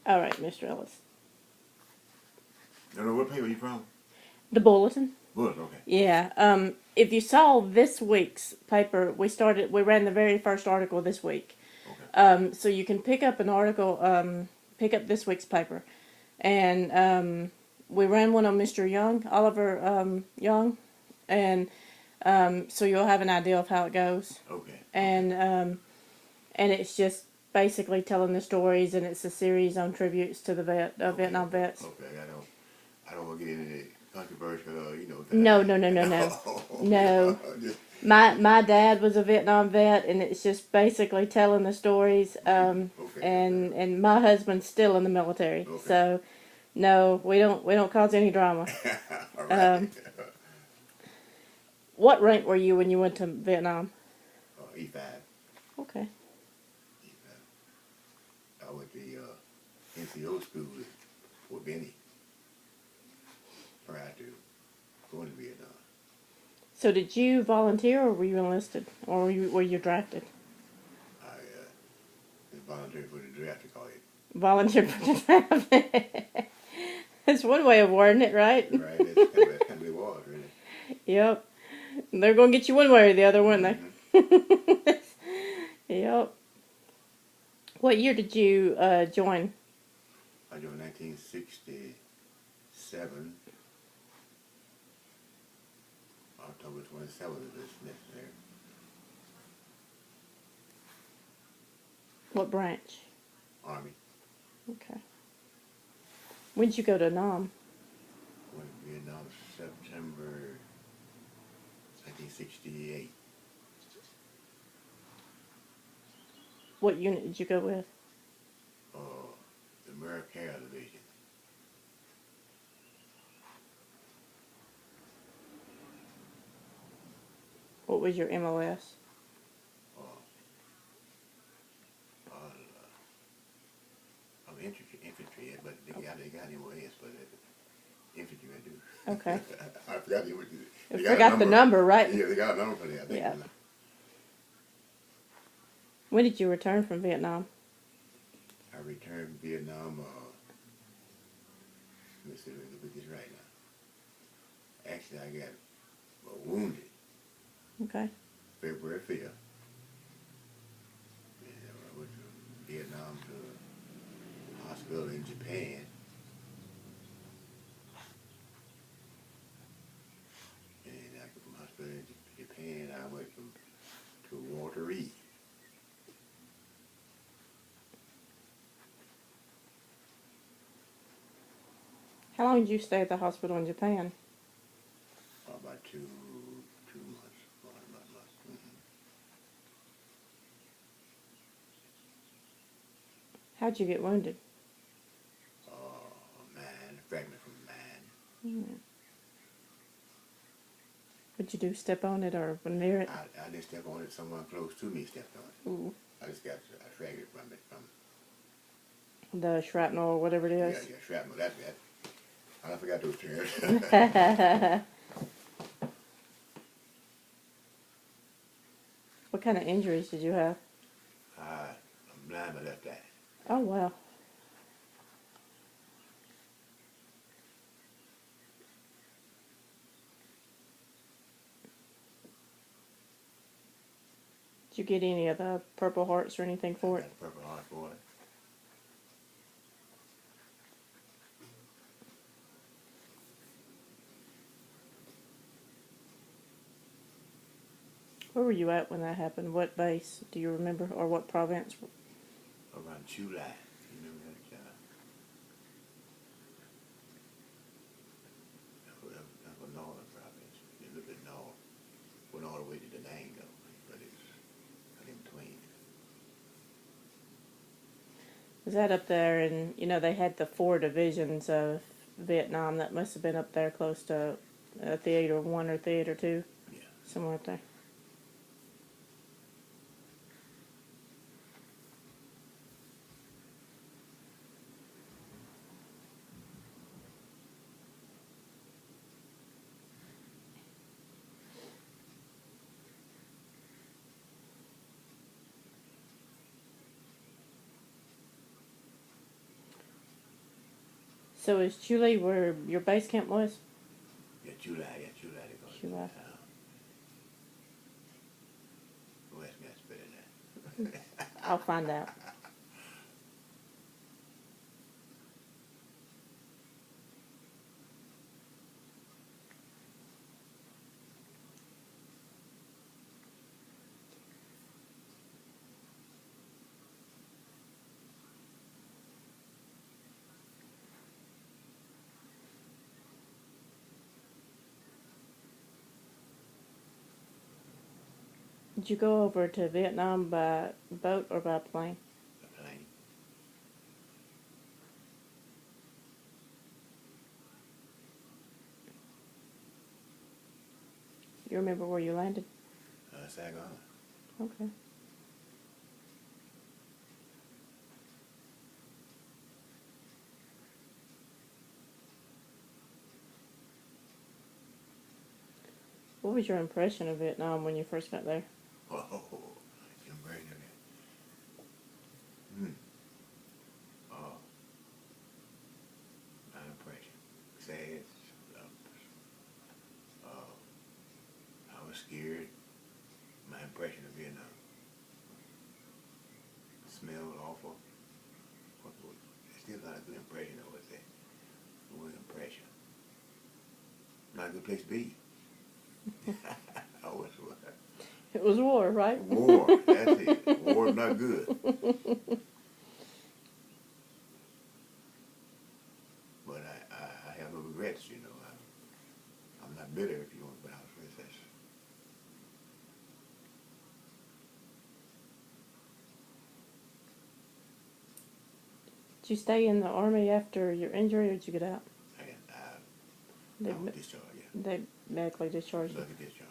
All right, Mr. Ellis. I don't know what paper are you from? The Bulletin. Bulletin, okay. Yeah. If you saw this week's paper, we ran the very first article this week. Okay. So you can pick up an article, pick up this week's paper. And we ran one on Mr. Young, Oliver Young. And so you'll have an idea of how it goes. Okay. And it's just basically telling the stories, and it's a series on tributes to the Vietnam vets. Okay, I don't want to get into the controversial, No. No. My dad was a Vietnam vet, and it's just basically telling the stories. And my husband's still in the military, Okay. so no, we don't cause any drama. All right. What rank were you when you went to Vietnam? E5. Okay. E5. I went to NCO school with Fort Benny prior to going to Vietnam. So did you volunteer, or were you enlisted, or were you drafted? I volunteered for the draft, to call it. Volunteered for the draft. That's one way of wording it, right? Right, that's kind of what it was, really. Yep. They're going to get you one way or the other, weren't they? Mm-hmm. Yep. What year did you join? I joined 1967, October 27th of this next year. What branch? Army. Okay. When did you go to Nam? Went to Vietnam September 1968. What unit did you go with? The Americare Division. What was your MOS? I'm infantry, but they got MOS, but infantry I do. Okay. I forgot the infantry. I forgot the number, right? Yeah, they got a number for that, I think. Yeah. When did you return from Vietnam? I returned from Vietnam, let me see if I can get this right now. Actually, I got wounded. Okay. February 5th. And I went from Vietnam to a hospital in Japan. And after from hospital in Japan, I went to Walter Reed. How long did you stay at the hospital in Japan? About two months. About a month. Mm-hmm. How'd you get wounded? Mine, fragment from mine. Mm. What'd you do, step on it or near it? I didn't step on it, someone close to me stepped on it. Ooh. I just got a fragment from it. The shrapnel or whatever it is? Yeah, shrapnel, that's that. I forgot those terms. What kind of injuries did you have? I'm blind my left eye. Oh, wow. Did you get any of the Purple Hearts or anything for I it? got a Purple Heart for it. Where were you at when that happened? What base do you remember, or what province? Around July. You remember that? That was northern province. A little bit north. Went all the way to Da Nang, though, but it's in between. Was that up there? And they had the 4 divisions of Vietnam. That must have been up there close to Theater 1 or Theater 2. Yeah. Somewhere up there. So is Chile where your base camp was? Yeah, July, they go to July. Who asked me to spell that? I'll find out. Did you go over to Vietnam by boat or by plane? The plane. You remember where you landed? Saigon. Okay. What was your impression of Vietnam when you first got there? Oh, you're right in there. Oh, my impression. Sad. I was scared. My impression of Vietnam. Smelled awful. I still got a good impression of what's that. Good impression. Not a good place to be. Oh, it's war. It was war, right? War, that's it. War is not good. But I have no regrets, you know. I'm not bitter, if you want, but I was restless. Did you stay in the army after your injury, or did you get out? I was discharged, yeah. They medically discharged you. Lucky discharge.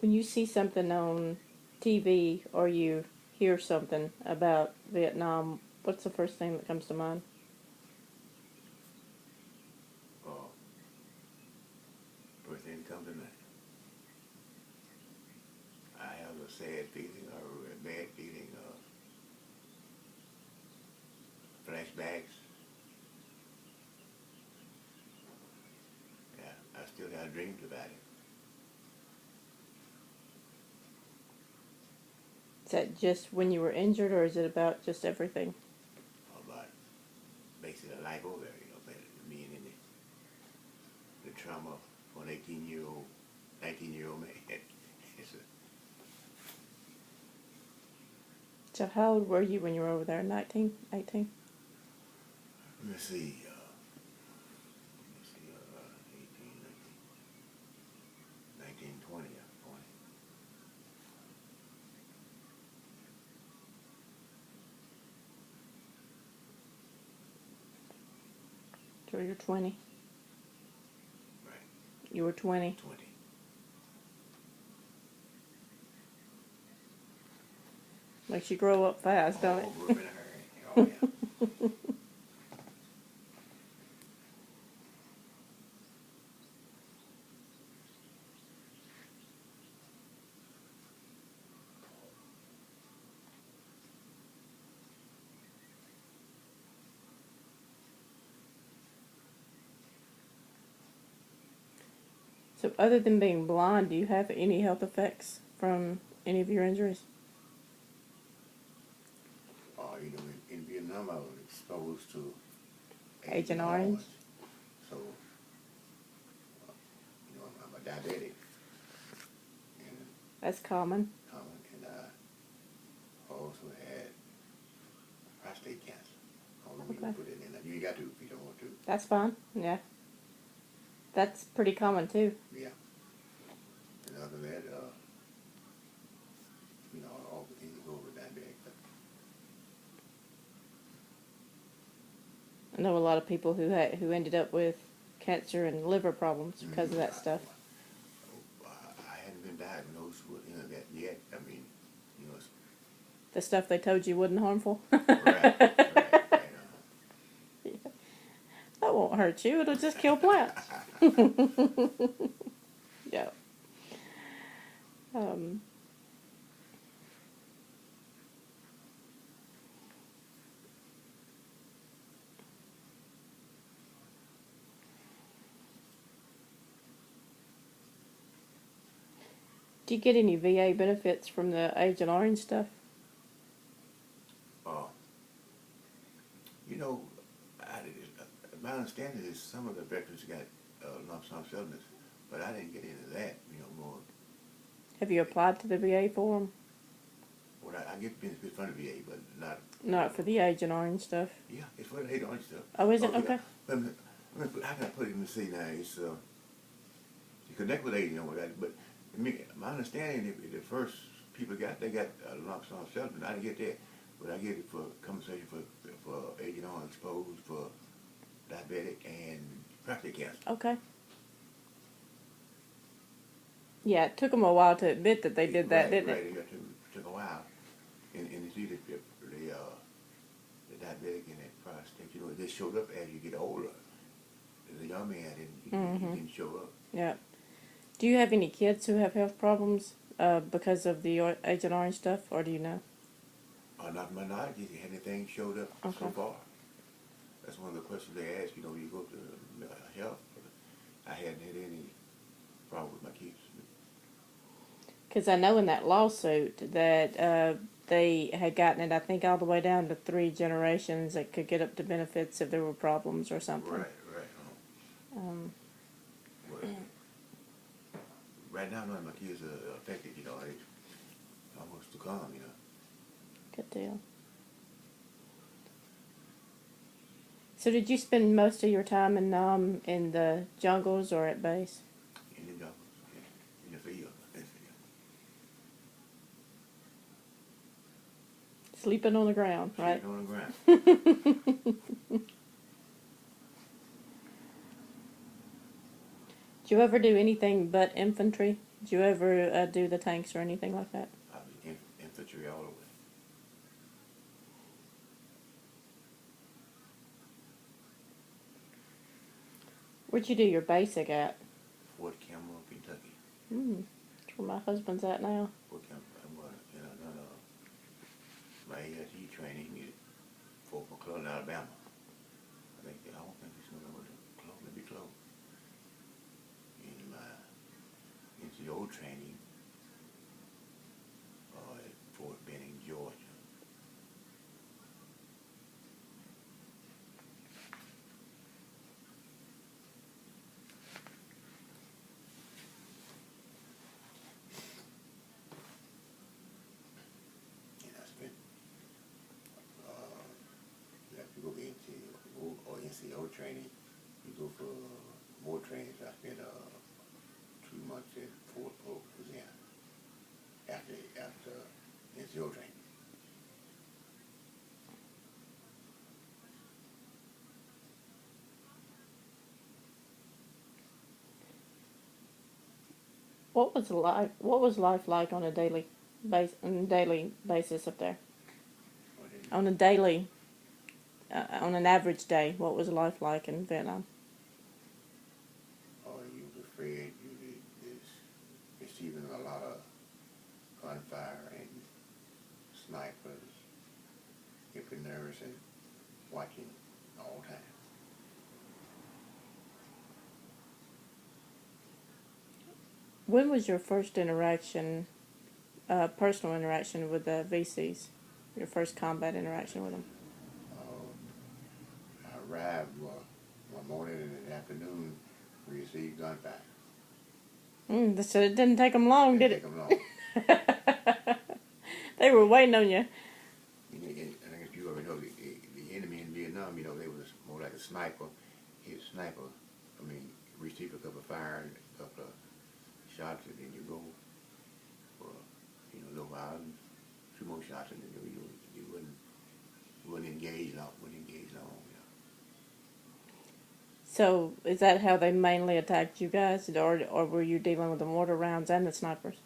When you see something on TV or you hear something about Vietnam, what's the first thing that comes to mind? Oh, first thing that comes to mind. I have a sad feeling or a bad feeling of flashbacks. Yeah, I still have dreams about it. Is that just when you were injured, or is it about just everything? About basically a life over there, you know, being in the trauma for an 19-year-old man. It's So how old were you when you were over there? 19, 18? let me see, 18, 20, 20. So you're 20. Right, You were 20. 20. Makes you grow up fast, don't it? Oh, grew up in a hurry. Oh, yeah. So other than being blind, do you have any health effects from any of your injuries? You know, in Vietnam, I was exposed to Agent Orange? So, you know, I'm a diabetic. And, That's common. and I also had prostate cancer. I don't need to Okay. put it in there. You ain't got to if you don't want to. That's fine. Yeah. That's pretty common too. Yeah. And other than that, you know, all the things that go with diabetic. But I know a lot of people who ended up with cancer and liver problems because of that stuff. I hadn't been diagnosed with any of that yet. I mean, you know, The the stuff they told you wasn't harmful. Right. That won't hurt you. It'll just kill plants. Yeah. Um, do you get any VA benefits from the Agent Orange stuff? Uh, you know, my understanding is some of the veterans got lump sum settlements, but I didn't get into that. More. Have you applied to the VA for them? Well, I get benefits from the VA, but not. Not for the Agent Orange stuff. Yeah, it's for the hate on stuff. Oh, is it? Yeah. Okay. How can I put it in the see now? It's you connect with agent on that, but my understanding, the first people they got a lump sum settlement. I didn't get that, but I get it for compensation for agent on exposed for diabetic and prostate cancer. Okay. Yeah, it took them a while to admit that they did that, didn't it? Right, it took a while. And it's either the diabetic and that prostate, it just showed up as you get older. As a young man, it didn't show up. Yeah. Do you have any kids who have health problems because of the Agent Orange stuff, or do you know? Not to my knowledge, anything showed up so far. That's one of the questions they ask, you go to health. I hadn't had any problem with my kids. Because I know in that lawsuit that they had gotten it, I think, all the way down to 3 generations that could get up to benefits if there were problems or something. Right. Well, right now, none of my kids are affected, they almost to come, Good deal. So did you spend most of your time in the jungles or at base? In the jungles, in the field. Sleeping on the ground, right? Sleeping on the ground. Did you ever do anything but infantry? Did you ever do the tanks or anything like that? I was infantry all the way. Where'd you do your basic at? Fort Campbell, Kentucky. That's where my husband's at now. Fort Campbell, my ASE training at Fort McClellan, Alabama. I don't think it's going to close, maybe close. In my NCO training at Fort Benning, Georgia. Go into or NCO training, you go for more trainings. I spent 2 months at Fort Polk, Louisiana, after NCO training. What was life like on a daily basis up there? On a daily. On an average day, what was life like in Vietnam? Oh, you was afraid. You was receiving a lot of gunfire and snipers, keeping nervous and watching all the time. When was your first interaction, personal interaction with the VCs? Your first combat interaction with them? I arrived one morning and in the afternoon, we received gunfire. So it didn't take them long, did it? Didn't take them long. They were waiting on you. And I guess you already know the enemy in Vietnam, they was more like a sniper. He was a sniper. Received a couple of fire and a couple of shots, and then you go for, a little while, and 2 more shots, and then you wouldn't engage long. So is that how they mainly attacked you guys, or were you dealing with the mortar rounds and the snipers?